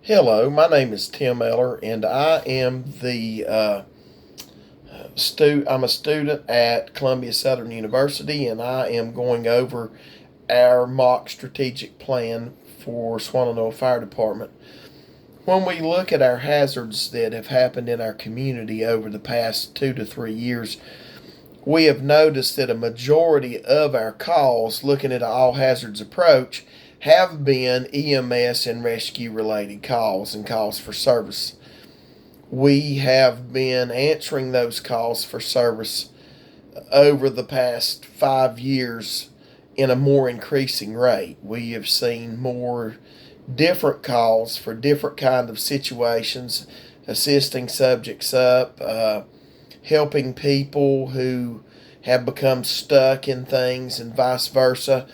Hello, my name is Tim Eller, and I am I'm a student at Columbia Southern University, and I am going over our mock strategic plan for Swannanoa Fire Department. When we look at our hazards that have happened in our community over the past 2 to 3 years, we have noticed that a majority of our calls, looking at an all hazards approach, have been EMS and rescue related calls and calls for service. We have been answering those calls for service over the past 5 years in a more increasing rate. We have seen more different calls for different kind of situations, assisting subjects up, helping people who have become stuck in things, and vice versa.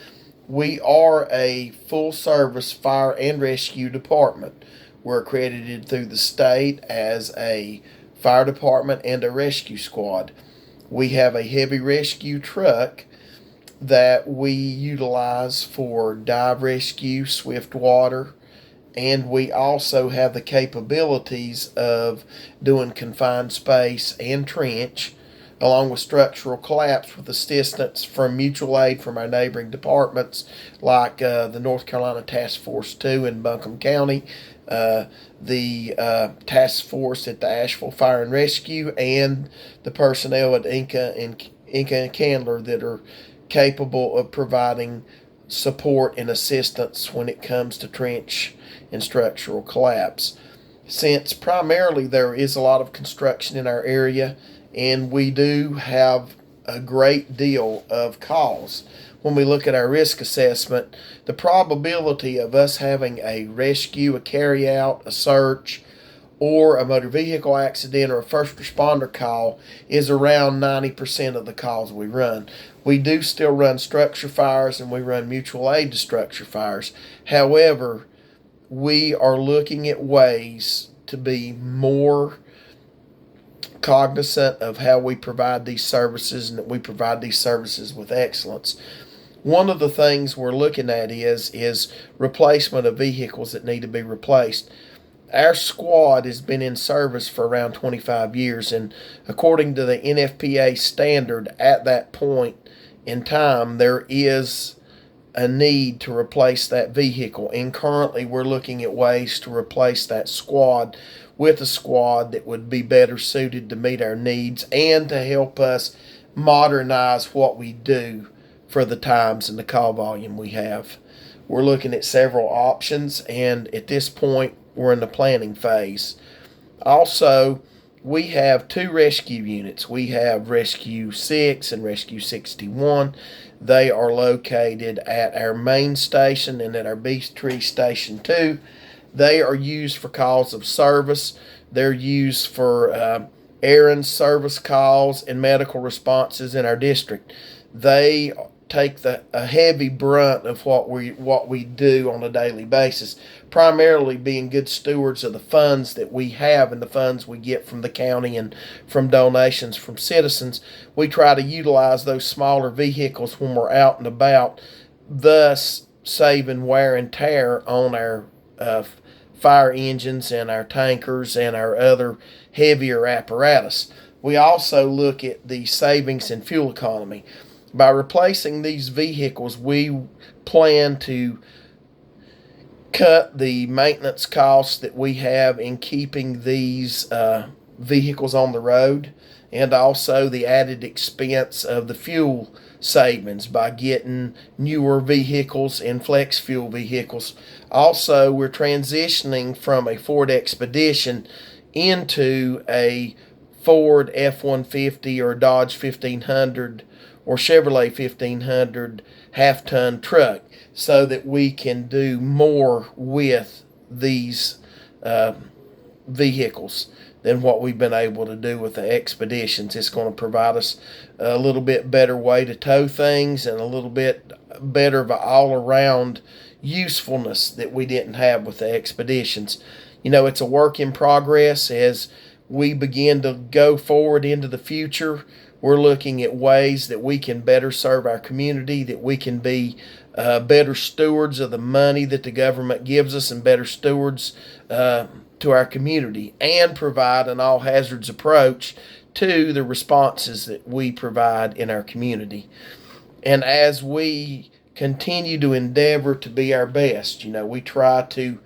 We are a full service fire and rescue department. We're accredited through the state as a fire department and a rescue squad. We have a heavy rescue truck that we utilize for dive rescue, swift water, and we also have the capabilities of doing confined space and trench, along with structural collapse, with assistance from mutual aid from our neighboring departments like the North Carolina Task Force 2 in Buncombe County, the task force at the Asheville Fire and Rescue, and the personnel at Inca and Candler that are capable of providing support and assistance when it comes to trench and structural collapse. Since primarily there is a lot of construction in our area, and we do have a great deal of calls. When we look at our risk assessment, the probability of us having a rescue, a carry out, a search, or a motor vehicle accident or a first responder call is around 90% of the calls we run. We do still run structure fires and we run mutual aid to structure fires. However, we are looking at ways to be more cognizant of how we provide these services, and that we provide these services with excellence. One of the things we're looking at is replacement of vehicles that need to be replaced. Our squad has been in service for around 25 years, and according to the NFPA standard at that point in time, there is a need to replace that vehicle. And currently, we're looking at ways to replace that squad with a squad that would be better suited to meet our needs and to help us modernize what we do for the times and the call volume we have. We're looking at several options, and at this point, we're in the planning phase. Also, we have two rescue units. We have Rescue 6 and Rescue 61. They are located at our main station and at our Beech Tree Station 2. They are used for calls of service. They're used for errand service calls and medical responses in our district. They take a heavy brunt of what we do on a daily basis, primarily being good stewards of the funds that we have and the funds we get from the county and from donations from citizens. We try to utilize those smaller vehicles when we're out and about, thus saving wear and tear on our fire engines and our tankers and our other heavier apparatus. We also look at the savings in fuel economy. By replacing these vehicles, we plan to cut the maintenance costs that we have in keeping these vehicles on the road, and also the added expense of the fuel savings by getting newer vehicles and flex fuel vehicles. Also, we're transitioning from a Ford Expedition into a Ford F-150 or Dodge 1500 or Chevrolet 1500 half-ton truck, so that we can do more with these vehicles than what we've been able to do with the Expeditions. It's going to provide us a little bit better way to tow things and a little bit better of an all-around usefulness that we didn't have with the Expeditions. It's a work in progress. As we begin to go forward into the future, we're looking at ways that we can better serve our community, that we can be better stewards of the money that the government gives us, and better stewards to our community, and provide an all hazards approach to the responses that we provide in our community. And as we continue to endeavor to be our best, we try to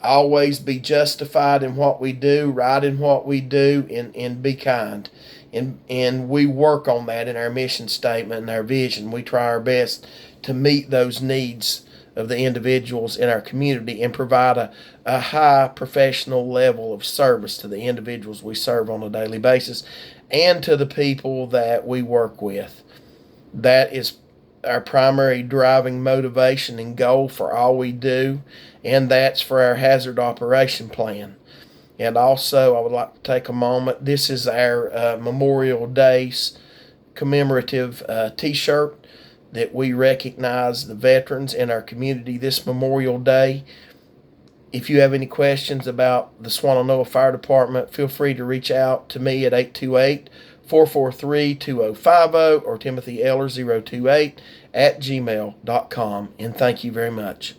always be justified in what we do, right in what we do, and be kind. And we work on that in our mission statement and our vision. We try our best to meet those needs of the individuals in our community and provide a high professional level of service to the individuals we serve on a daily basis and to the people that we work with. That is our primary driving motivation and goal for all we do, and that's for our hazard operation plan. And also, I would like to take a moment. This is our Memorial Day's commemorative T-shirt that we recognize the veterans in our community this Memorial Day. If you have any questions about the Swannanoa Fire Department, feel free to reach out to me at 828-443-2050 or Timothy Eller 028 @gmail.com. And thank you very much.